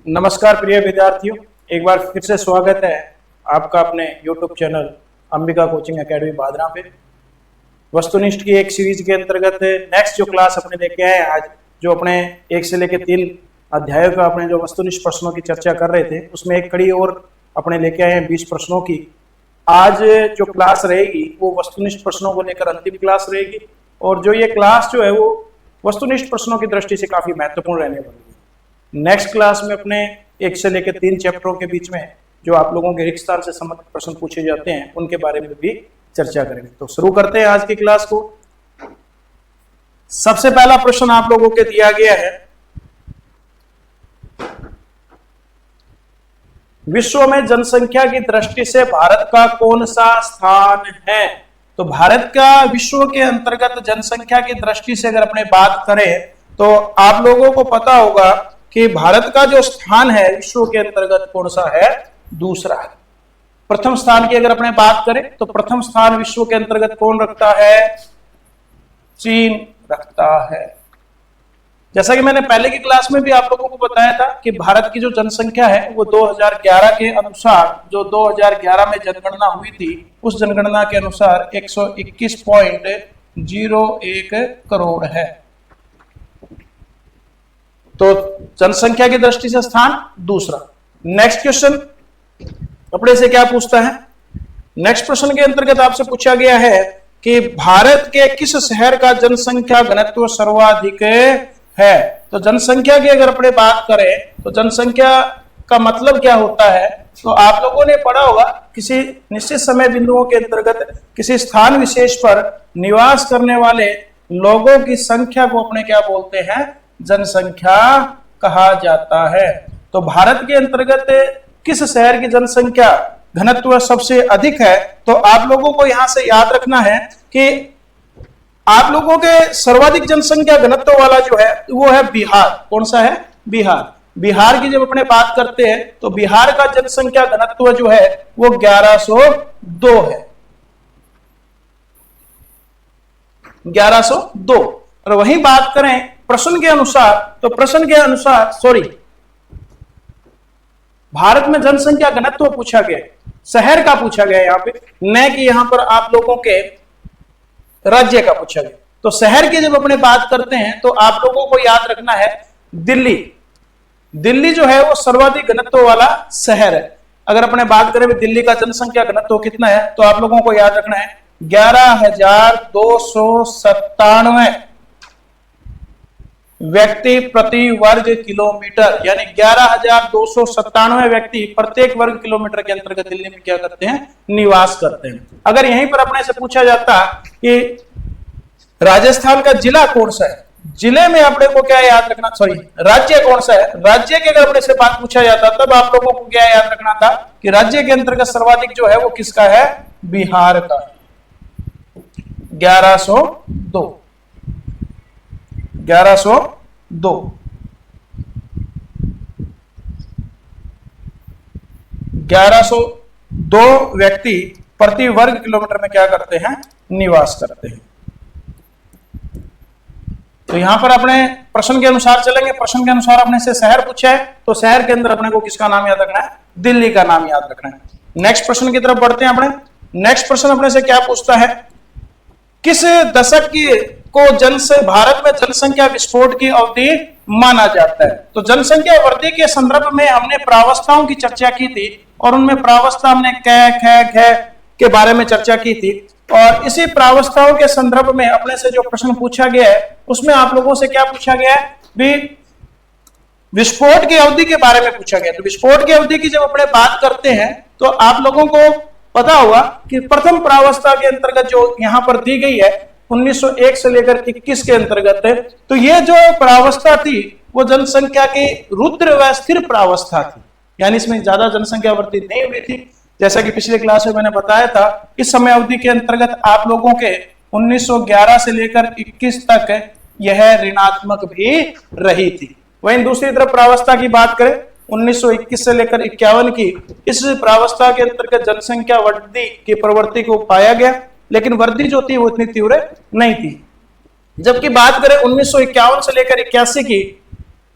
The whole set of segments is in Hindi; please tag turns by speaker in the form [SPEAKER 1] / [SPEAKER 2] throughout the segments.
[SPEAKER 1] नमस्कार प्रिय विद्यार्थियों, एक बार फिर से स्वागत है आपका अपने YouTube channel Ambika coaching academy Bhadra पे। वस्तुनिष्ठ की एक सीरीज के अंतर्गत नेक्स्ट जो क्लास अपने लेके आए आज, जो अपने 1 से लेकर 3 अध्यायों का अपने जो वस्तुनिष्ठ प्रश्नों की चर्चा कर रहे थे, उसमें एक कड़ी और अपने लेके आए हैं 20 प्रश्नों की। आज जो क्लास रहेगी वो वस्तुनिष्ठ प्रश्नों को लेकर अंतिम क्लास रहेगी, और जो ये क्लास जो है वो वस्तुनिष्ठ प्रश्नों की दृष्टि से काफी महत्वपूर्ण रहने वाली है। नेक्स्ट क्लास में अपने 1 से लेकर 3 चैप्टरों के बीच में जो आप लोगों के रिक्तस्थान से संबंधित प्रश्न पूछे जाते हैं उनके बारे में भी चर्चा करेंगे। तो शुरू करते हैं आज की क्लास को। सबसे पहला प्रश्न आप लोगों के दिया गया है, विश्व में जनसंख्या की दृष्टि से भारत का कौन सा स्थान है। तो भारत का विश्व के अंतर्गत जनसंख्या की दृष्टि से अगर अपने बात करें तो आप लोगों को पता होगा कि भारत का जो स्थान है विश्व के अंतर्गत कौन सा है, दूसरा है। प्रथम स्थान की अगर अपने बात करें तो प्रथम स्थान विश्व के अंतर्गत कौन रखता है, चीन रखता है। जैसा कि मैंने पहले की क्लास में भी आप लोगों को बताया था कि भारत की जो जनसंख्या है वो 2011 के अनुसार, जो 2011 में जनगणना हुई थी, उस जनगणना के अनुसार 121.01 करोड़ है। तो जनसंख्या की दृष्टि से स्थान दूसरा। नेक्स्ट क्वेश्चन अपने से क्या पूछता है, नेक्स्ट प्रश्न के अंतर्गत आपसे पूछा गया है कि भारत के किस शहर का जनसंख्या घनत्व सर्वाधिक है। तो जनसंख्या की अगर अपने बात करें तो जनसंख्या का मतलब क्या होता है, तो आप लोगों ने पढ़ा होगा किसी निश्चित समय बिंदुओं के अंतर्गत किसी स्थान विशेष पर निवास करने वाले लोगों की संख्या को अपने क्या बोलते हैं, जनसंख्या कहा जाता है। तो भारत के अंतर्गत किस शहर की जनसंख्या घनत्व सबसे अधिक है, तो आप लोगों को यहां से याद रखना है कि आप लोगों के सर्वाधिक जनसंख्या घनत्व वाला जो है वो है बिहार। कौन सा है, बिहार। बिहार की जब अपने बात करते हैं तो बिहार का जनसंख्या घनत्व जो है वो 1102 है, 1102। और वहीं बात करें प्रश्न के अनुसार, तो प्रश्न के अनुसार भारत में जनसंख्या घनत्व पूछा गया, शहर का पूछा गया यहाँ पे, न कि यहां पर आप लोगों के राज्य का पूछा गया। तो शहर की जब अपने बात करते हैं तो आप लोगों को याद रखना है दिल्ली। दिल्ली जो है वो सर्वाधिक घनत्व वाला शहर है। अगर अपने बात करें दिल्ली का जनसंख्या घनत्व कितना है, तो आप लोगों को याद रखना है 11,297 व्यक्ति प्रति वर्ग किलोमीटर, यानी 11,297 व्यक्ति प्रत्येक वर्ग किलोमीटर के अंतर्गत दिल्ली में क्या करते हैं, निवास करते हैं। अगर यहीं पर अपने से पूछा जाता कि राजस्थान का जिला कौन सा है, जिले में अपने को क्या याद रखना, सॉरी राज्य कौन सा है, राज्य के अगर अपने से बात पूछा जाता तब आप लोगों को क्या याद रखना था कि राज्य के अंतर्गत सर्वाधिक जो है वो किसका है, बिहार का, 1102। 1102 व्यक्ति प्रति वर्ग किलोमीटर में क्या करते हैं, निवास करते हैं। तो यहां पर अपने प्रश्न के अनुसार चलेंगे। प्रश्न के अनुसार अपने से शहर पूछा है तो शहर के अंदर अपने को किसका नाम याद रखना है, दिल्ली का नाम याद रखना है। नेक्स्ट प्रश्न की तरफ बढ़ते हैं। अपने नेक्स्ट प्रश्न अपने से क्या पूछता है, किस दशक की को भारत में जनसंख्या विस्फोट की अवधि माना जाता है। तो जनसंख्या वृद्धि के संदर्भ में हमने प्रावस्थाओं की चर्चा की थी, और उनमें प्रावस्था हमने के बारे में चर्चा की थी, और इसी प्रावस्थाओं के संदर्भ में अपने से जो प्रश्न पूछा गया है उसमें आप लोगों से क्या पूछा गया है, भी विस्फोट की अवधि के बारे में पूछा गया। तो विस्फोट की अवधि की जब अपने बात करते हैं तो आप लोगों को पता होगा कि प्रथम प्रावस्था के अंतर्गत जो यहां पर दी गई है 1901 से लेकर 21 के अंतर्गत है, तो ये जो प्रावस्था थी वो जनसंख्या की रुद्र व स्थिर प्रावस्था थी, यानी इसमें ज्यादा जनसंख्या वृद्धि नहीं हुई थी। जैसा कि पिछले क्लास में मैंने बताया था, इस समय अवधि के अंतर्गत आप लोगों के 1911 से लेकर 21 तक यह ऋणात्मक भी रही थी। वहीं दूसरी तरफ प्रावस्था की बात करें 1921 से लेकर 51 की, इस प्रावस्था के अंतर्गत जनसंख्या वृद्धि की प्रवृत्ति को पाया गया, लेकिन वृद्धि जो थी वो इतनी तीव्र नहीं थी। जबकि बात करें 1951 से लेकर 81 की,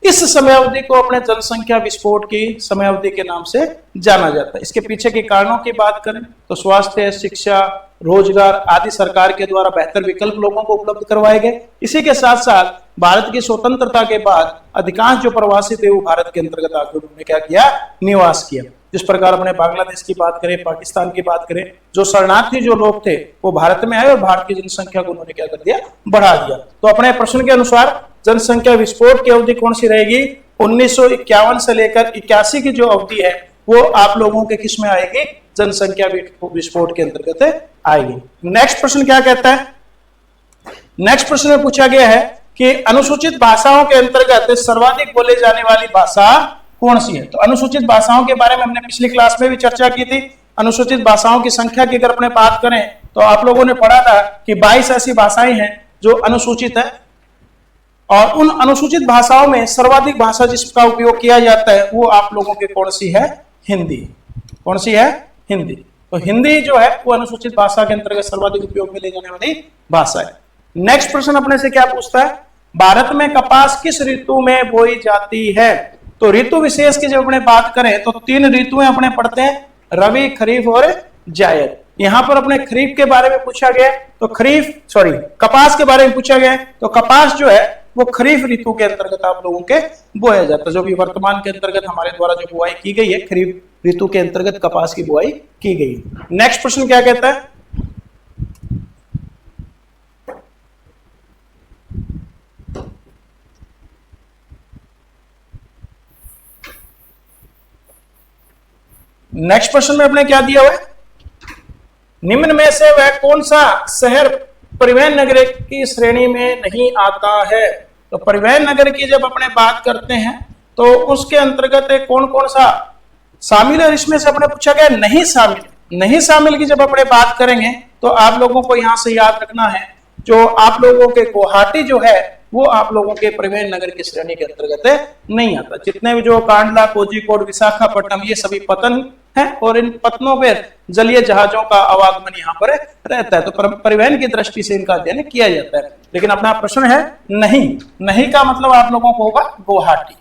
[SPEAKER 1] इस समयावधि को अपने जनसंख्या विस्फोट की समयावधि के नाम से जाना जाता है। इसके पीछे के कारणों की बात करें तो स्वास्थ्य, शिक्षा, रोजगार आदि सरकार के द्वारा बेहतर विकल्प लोगों को उपलब्ध करवाए गए। इसी के साथ साथ भारत की स्वतंत्रता के बाद अधिकांश जो प्रवासी थे वो भारत के अंतर्गत आकर उन्होंने क्या किया, निवास किया। जिस प्रकार अपने बांग्लादेश की बात करें, पाकिस्तान की बात करें, जो शरणार्थी जो लोग थे वो भारत में आए और भारत की जनसंख्या को उन्होंने क्या कर दिया, बढ़ा दिया। तो अपने प्रश्न के अनुसार जनसंख्या विस्फोट की अवधि कौन सी रहेगी, 1951 से लेकर 81 की जो अवधि है वो आप लोगों के किस में आएगी, जनसंख्या विस्फोट के अंतर्गत आएगी। नेक्स्ट प्रश्न क्या कहता है, नेक्स्ट प्रश्न में पूछा गया है कि अनुसूचित भाषाओं के अंतर्गत सर्वाधिक बोले जाने वाली भाषा कौन सी है। तो अनुसूचित भाषाओं के बारे में हमने पिछली क्लास में भी चर्चा की थी। अनुसूचित भाषाओं की संख्या की अगर अपने बात करें तो आप लोगों ने पढ़ा था कि 22 ऐसी भाषाएं हैं जो अनुसूचित है, और उन अनुसूचित भाषाओं में सर्वाधिक भाषा जिसका उपयोग किया जाता है वो आप लोगों के कौन सी है, हिंदी। कौन सी है, हिंदी। तो हिंदी जो है वो अनुसूचित भाषा के अंतर्गत सर्वाधिक उपयोग में ले जाने वाली भाषा है। नेक्स्ट प्रश्न अपने से क्या पूछता है, भारत में कपास किस ऋतु में बोई जाती है। तो ऋतु विशेष की जब अपने बात करें तो 3 ऋतुएं अपने पढ़ते हैं, रबी, खरीफ और जायद। यहां पर अपने खरीफ के बारे में पूछा गया तो कपास के बारे में पूछा गया तो कपास जो है वो खरीफ ऋतु के अंतर्गत आप लोगों के बोया जाता है। जो भी वर्तमान के अंतर्गत हमारे द्वारा जो बुआई की गई है, खरीफ ऋतु के अंतर्गत कपास की बुआई की गई। नेक्स्ट प्रश्न क्या कहता है, नेक्स्ट प्रश्न में अपने क्या दिया हुआ है, निम्न में से वह कौन सा शहर परिवहन नगर की श्रेणी में नहीं आता है। तो परिवहन नगर की जब अपने बात करते हैं तो उसके अंतर्गत कौन कौन सा शामिल है, इसमें से अपने पूछा गया नहीं शामिल। नहीं शामिल की जब अपने बात करेंगे तो आप लोगों को यहां से याद रखना है, जो आप लोगों के गुवाहाटी जो है वो आप लोगों के परिवहन नगर की श्रेणी के अंतर्गत नहीं आता। जितने भी जो कांडला, कोझिकोड, विशाखापट्टनम ये सभी पतन है और इन पतनों पर जलीय जहाजों का आवागमन यहाँ पर रहता है, तो परिवहन की दृष्टि से इनका अध्ययन किया जाता है। लेकिन अपना प्रश्न है नहीं का मतलब आप लोगों को होगा गुवाहाटी।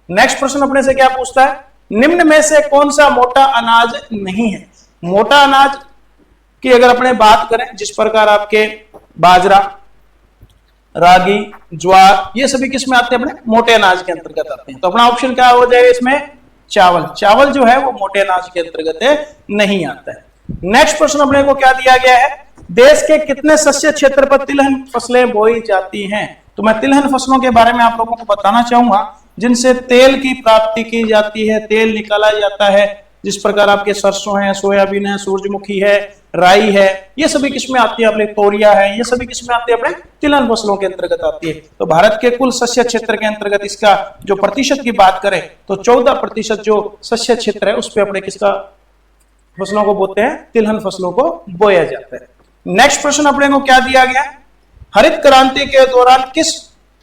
[SPEAKER 1] नेक्स्ट प्रश्न अपने से क्या पूछता है, निम्न में से कौन सा मोटा अनाज नहीं है। मोटा अनाज की अगर अपने बात करें, जिस प्रकार आपके बाजरा, रागी, ज्वार ये सभी किस में आते हैं, अपने मोटे अनाज के अंतर्गत आते हैं। तो अपना ऑप्शन क्या हो जाएगा इसमें, चावल। चावल जो है वो मोटे अनाज के अंतर्गत नहीं आता है। नेक्स्ट प्रश्न अपने को क्या दिया गया है, देश के कितने शस्य क्षेत्र पर तिलहन फसलें बोई जाती हैं। तो मैं तिलहन फसलों के बारे में आप लोगों को बताना चाहूंगा जिनसे तेल की प्राप्ति की जाती है, तेल निकाला जाता है। जिस प्रकार आपके सरसों है, सोयाबीन है, सूरजमुखी है, राई है, ये सभी किस्में आती है, अपने तोरिया है, ये सभी किस्में आती है अपने तिलहन फसलों के अंतर्गत आती है। तो भारत के कुल शस्य क्षेत्र के अंतर्गत इसका जो प्रतिशत की बात करें तो 14% जो शस्य क्षेत्र है उस पर अपने किसका फसलों को बोते हैं, तिलहन फसलों को बोया जाता है। नेक्स्ट प्रश्न अपने को क्या दिया गया, हरित क्रांति के दौरान किस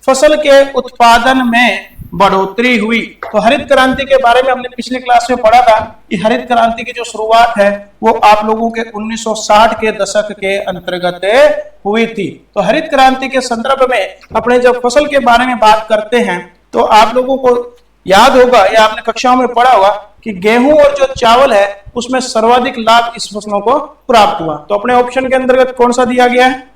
[SPEAKER 1] फसल के उत्पादन में बढ़ोतरी हुई। तो हरित क्रांति के बारे में हमने पिछली क्लास में पढ़ा था कि हरित क्रांति की जो शुरुआत है वो आप लोगों के 1960 के दशक के अंतर्गत हुई थी। तो हरित क्रांति के संदर्भ में अपने जब फसल के बारे में बात करते हैं तो आप लोगों को याद होगा या आपने कक्षाओं में पढ़ा होगा कि गेहूं और जो चावल है उसमें सर्वाधिक लाभ इस फसलों को प्राप्त हुआ। तो अपने ऑप्शन के अंतर्गत कौन सा दिया गया है,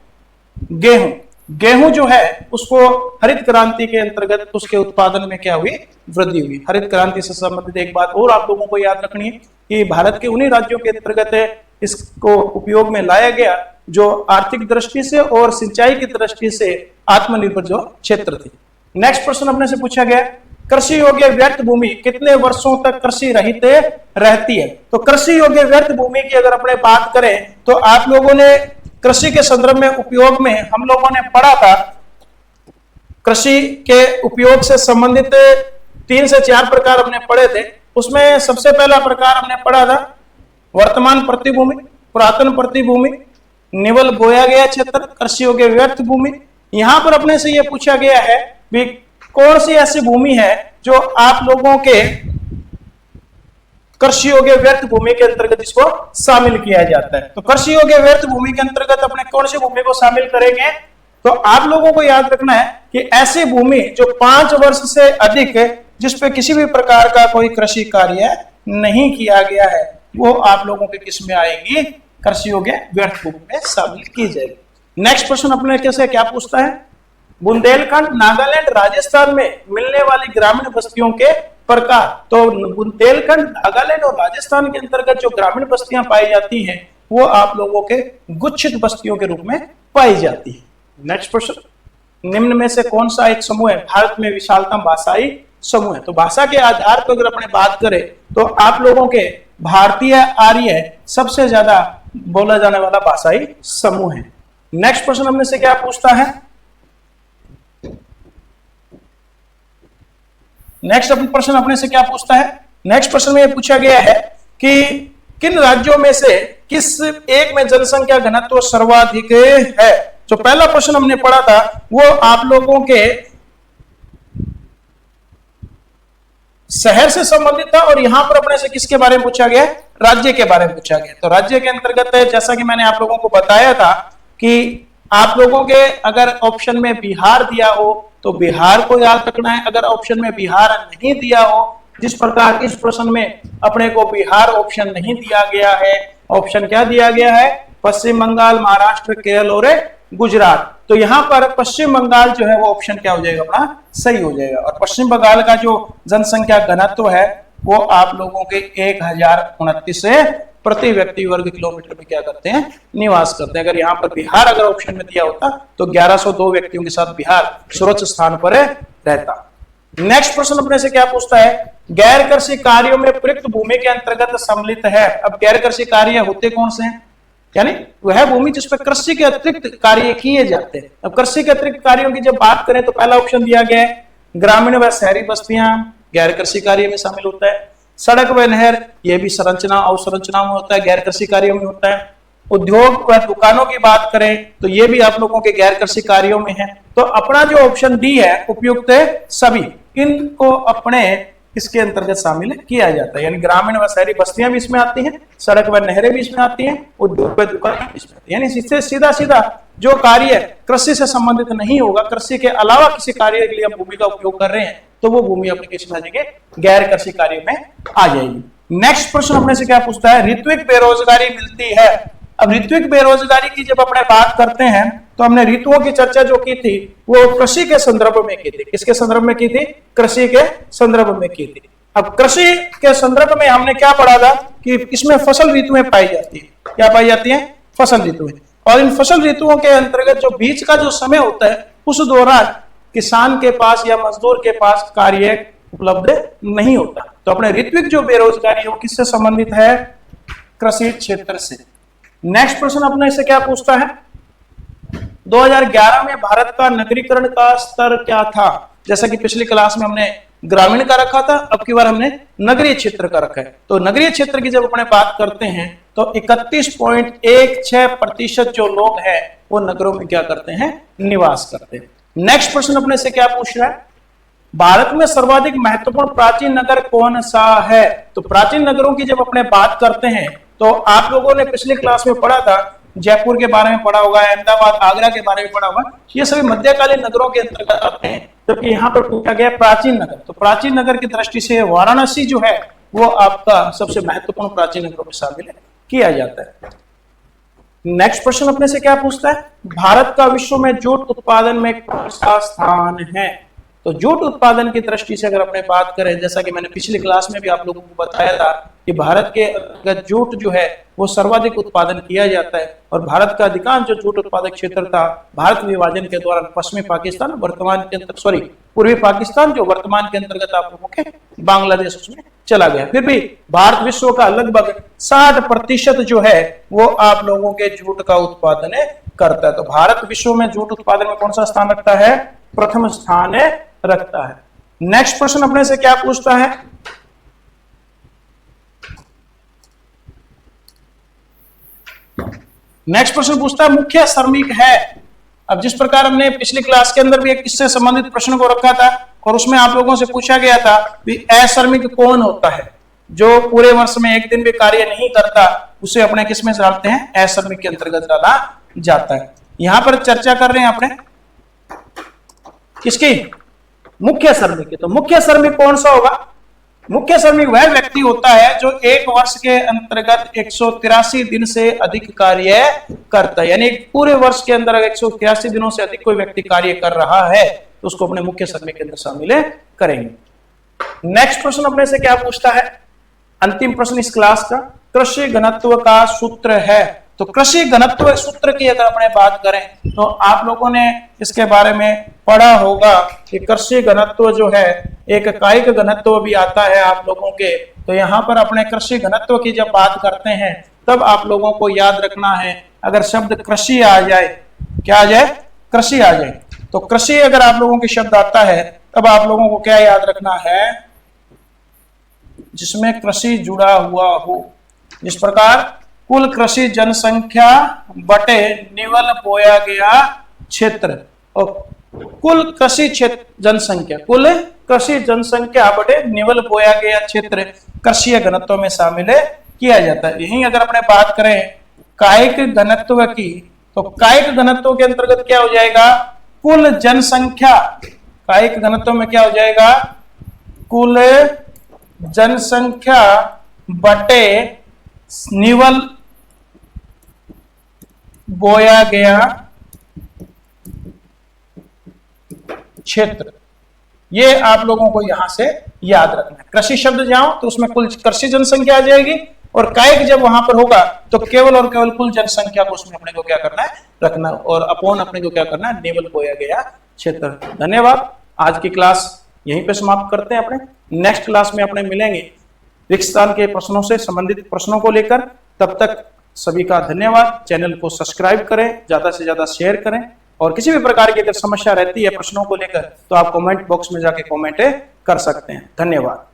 [SPEAKER 1] गेहूं। गेहूं जो है उसको हरित क्रांति के अंतर्गत उसके उत्पादन में क्या हुई, वृद्धि हुई। हरित क्रांति से संबंधित एक बात और आप लोगों को याद रखनी है कि भारत के उन्हीं राज्यों के अंतर्गत इसको उपयोग में लाया गया जो आर्थिक दृष्टि से और सिंचाई की दृष्टि से आत्मनिर्भर जो क्षेत्र थे। नेक्स्ट प्रश्न अपने से पूछा गया, कृषि योग्य व्यर्थ भूमि कितने वर्षों तक कृषि रहित रहती है। तो कृषि योग्य व्यर्थ भूमि की अगर अपने बात करें तो आप लोगों ने कृषि के संदर्भ में उपयोग में हम लोगों ने पढ़ा था, कृषि के उपयोग से संबंधित 3 से 4 प्रकार हमने पढ़े थे। उसमें सबसे पहला प्रकार हमने पढ़ा था वर्तमान प्रतिभूमि, पुरातन प्रतिभूमि, निवल बोया गया क्षेत्र, कृषि योग्य व्यर्थ भूमि। यहां पर अपने से यह पूछा गया है भी कौन सी ऐसी भूमि है जो आप लोगों के कृषि योग्य व्यर्थ भूमि के अंतर्गत इसको शामिल किया जाता है। तो कृषि योग्य व्यर्थ भूमि के अंतर्गत अपने कौन सी भूमि को शामिल करेंगे, तो आप लोगों को याद रखना है कि ऐसी भूमि जो 5 वर्ष से अधिक है, जिस पे किसी भी प्रकार का कोई कृषि कार्य नहीं किया गया है, वो आप लोगों के किस में आएगी, कृषि योग्य व्यर्थ भूमि में शामिल की जाएगी। नेक्स्ट प्रश्न अपने कैसे क्या पूछता है, बुंदेलखंड, नागालैंड, राजस्थान में मिलने वाली ग्रामीण बस्तियों के प्रकार। तो बुंदेलखंड, नागालैंड और राजस्थान के अंतर्गत जो ग्रामीण बस्तियां पाई जाती हैं वो आप लोगों के गुच्छित बस्तियों के रूप में पाई जाती है। नेक्स्ट प्रश्न, निम्न में से कौन सा एक समूह है भारत में विशालतम भाषाई समूह है। तो भाषा के आधार पर अगर अपने बात करें तो आप लोगों के भारतीय आर्य सबसे ज्यादा बोला जाने वाला भाषाई समूह है। नेक्स्ट प्रश्न अपने से क्या पूछता है, नेक्स्ट प्रश्न अपने से क्या पूछता है, नेक्स्ट प्रश्न में यह पूछा गया है कि किन राज्यों में से किस एक में जनसंख्या घनत्व सर्वाधिक है। जो पहला प्रश्न हमने पढ़ा था वो आप लोगों के शहर से संबंधित था और यहां पर अपने से किसके बारे में पूछा गया, राज्य के बारे में पूछा गया। तो राज्य के अंतर्गत जैसा कि मैंने आप लोगों को बताया था कि आप लोगों के अगर ऑप्शन में बिहार दिया हो तो बिहार को याद रखना है, अगर ऑप्शन में बिहार नहीं दिया हो, जिस प्रकार इस प्रश्न में अपने को बिहार ऑप्शन नहीं दिया गया है, ऑप्शन क्या दिया गया है, पश्चिम बंगाल, महाराष्ट्र, केरल और गुजरात। तो यहां पर पश्चिम बंगाल जो है वो ऑप्शन क्या हो जाएगा, अपना सही हो जाएगा। और पश्चिम बंगाल का जो जनसंख्या घनत्व है वो आप लोगों के 1029 से प्रति व्यक्ति वर्ग किलोमीटर में क्या करते हैं, निवास करते हैं। अगर यहाँ पर बिहार अगर ऑप्शन में दिया होता तो 1102 व्यक्तियों के साथ बिहार सर्वोच्च स्थान पर रहता। नेक्स्ट प्रश्न अपने से क्या पूछता है, गैर कृषि कार्यों में प्रयुक्त भूमि के अंतर्गत सम्मिलित है। अब गैर कृषि कार्य होते कौन से हैं, यानी वह भूमि जिस पर कृषि के अतिरिक्त कार्य किए जाते हैं। अब कृषि के अतिरिक्त कार्यों की जब बात करें तो पहला ऑप्शन दिया गया है ग्रामीण व शहरी बस्तियां गैर कृषि कार्य में शामिल होता है। सड़क व नहर ये भी संरचना अवसंरचना में होता है, गैर कृषि कार्यों में होता है। उद्योग व दुकानों की बात करें तो ये भी आप लोगों के गैर कृषि कार्यों में है। तो अपना जो ऑप्शन डी है उपयुक्त है, सभी इनको अपने इसके अंतर्गत शामिल किया जाता है। यानी ग्रामीण व शहरी बस्तियां भी इसमें आती हैं, सड़क व नहरें भी इसमें आती हैं, उद्योग व दुकान भी इसमें आती है। यानी इससे सीधा सीधा जो कार्य कृषि से संबंधित नहीं होगा, कृषि के अलावा किसी कार्य के लिए हम भूमि का उपयोग कर रहे हैं तो वो भूमि अपने किस आ जाएगी, गैर कृषि कार्य में आ जाएगी। नेक्स्ट प्रश्न अपने से क्या पूछता है, ऋत्विक बेरोजगारी मिलती है। अब ऋत्विक बेरोजगारी की जब अपने बात करते हैं तो हमने ऋतुओं की चर्चा जो की थी वो कृषि के संदर्भ में की थी। किसके संदर्भ में की थी, कृषि के संदर्भ में की थी। अब कृषि के संदर्भ में हमने क्या पढ़ा था कि इसमें फसल ऋतुएं पाई जाती है। क्या पाई जाती है, फसल ऋतुएं। और इन फसल ऋतुओं के अंतर्गत जो बीच का जो समय होता है उस दौरान किसान के पास या मजदूर के पास कार्य उपलब्ध नहीं होता। तो अपने ऋत्विक जो बेरोजगारी है किससे संबंधित है, कृषि क्षेत्र से। नेक्स्ट प्रश्न अपने से क्या पूछता है, 2011 में भारत का नगरीकरण का स्तर क्या था। जैसा कि पिछली क्लास में हमने ग्रामीण का रखा था, अब की बार हमने नगरीय क्षेत्र का रखा है। तो नगरीय क्षेत्र की जब अपने बात करते हैं तो 31.16% जो लोग हैं वो नगरों में क्या करते हैं, निवास करते हैं। नेक्स्ट प्रश्न अपने से क्या पूछ रहा है, भारत में सर्वाधिक महत्वपूर्ण प्राचीन नगर कौन सा है। तो प्राचीन नगरों की जब अपने बात करते हैं तो आप लोगों ने पिछली क्लास में पढ़ा था, जयपुर के बारे में पढ़ा होगा, अहमदाबाद, आगरा के बारे में पढ़ा होगा। ये सभी मध्यकालीन नगरों के अंतर्गत आते हैं। जबकि यहाँ पर पूछा गया प्राचीन नगर, तो प्राचीन नगर की दृष्टि से वाराणसी जो है वो आपका सबसे महत्वपूर्ण प्राचीन नगरों में शामिल किया जाता है। नेक्स्ट प्रश्न अपने से क्या पूछता है, भारत का विश्व में जूट उत्पादन में कौन सा स्थान है। तो जूट उत्पादन की दृष्टि से अगर अपने बात करें, जैसा कि मैंने पिछली क्लास में भी आप लोगों को बताया था कि भारत के अंतर्गत जूट जो है वो सर्वाधिक उत्पादन किया जाता है। और भारत का अधिकांश जो जूट उत्पादक क्षेत्र था भारत विभाजन के दौरान पश्चिमी पाकिस्तान, वर्तमान के अंतर पूर्वी पाकिस्तान जो वर्तमान के अंतर्गत आप लोगों के बांग्लादेश उसमें चला गया। फिर भी भारत विश्व का लगभग 60% जो है वो आप लोगों के जूट का उत्पादन करता है। तो भारत विश्व में जूट उत्पादन में कौन सा स्थान रखता है, प्रथम स्थान रखता है। नेक्स्ट प्रश्न अपने से क्या पूछता है, नेक्स्ट प्रश्न पूछता है मुख्य श्रमिक है। अब जिस प्रकार हमने पिछली क्लास के अंदर भी एक इससे संबंधित प्रश्न को रखा था और उसमें आप लोगों से पूछा गया था कि अश्रमिक कौन होता है, जो पूरे वर्ष में एक दिन भी कार्य नहीं करता, उसे अपने किस में डालते हैं, अश्रमिक के अंतर्गत डाला जाता है। यहां पर चर्चा कर रहे हैं अपने किसकी? मुख्य श्रमिक की। तो मुख्य श्रमिक कौन सा होगा? मुख्य श्रमिक वह व्यक्ति होता है जो एक वर्ष के अंतर्गत 183 दिन से अधिक कार्य करता है, यानी पूरे वर्ष के अंदर 183 दिनों से अधिक कोई व्यक्ति कार्य कर रहा है तो उसको अपने मुख्य श्रमिक के अंदर शामिल करेंगे। नेक्स्ट प्रश्न अपने से क्या पूछता है? अंतिम प्रश्न इस क्लास का, कृषि घनत्व का सूत्र है। तो कृषि घनत्व सूत्र की अगर अपने बात करें तो आप लोगों ने इसके बारे में पढ़ा होगा कि कृषि घनत्व जो है एक कायिक घनत्व भी आता है आप लोगों के। तो यहाँ पर अपने कृषि घनत्व की जब बात करते हैं तब आप लोगों को याद रखना है, अगर शब्द कृषि आ जाए, क्या आ जाए? कृषि आ जाए। तो कृषि अगर आप लोगों के शब्द आता है तब आप लोगों को क्या याद रखना है? जिसमें कृषि जुड़ा हुआ हो। जिस प्रकार कुल कृषि जनसंख्या बटे निवल बोया गया क्षेत्र, और कुल कृषि क्षेत्र जनसंख्या, कुल कृषि जनसंख्या बटे निवल बोया गया क्षेत्र कृषि घनत्व में शामिल किया जाता है। यही अगर अपने बात करें कायिक घनत्व की, तो कायिक घनत्व के अंतर्गत क्या हो जाएगा? कुल जनसंख्या। कायिक घनत्व में क्या हो जाएगा? कुल जनसंख्या बटे निवल बोया गया क्षेत्र। ये आप लोगों को यहां से याद रखना है। कृषि शब्द जाओ तो उसमें कुल कृषि जनसंख्या आ जाएगी, और कायिक जब वहां पर होगा तो केवल और केवल कुल जनसंख्या को उसमें अपने को क्या करना है? रखना, और अपॉन अपने को क्या करना है? निवल बोया गया क्षेत्र। धन्यवाद। आज की क्लास यहीं पे समाप्त करते हैं। अपने नेक्स्ट क्लास में अपने मिलेंगे रिक्त स्थान के प्रश्नों से संबंधित प्रश्नों को लेकर। तब तक सभी का धन्यवाद। चैनल को सब्सक्राइब करें, ज्यादा से ज्यादा शेयर करें, और किसी भी प्रकार की अगर समस्या रहती है प्रश्नों को लेकर तो आप कमेंट बॉक्स में जाके कमेंट कर सकते हैं। धन्यवाद।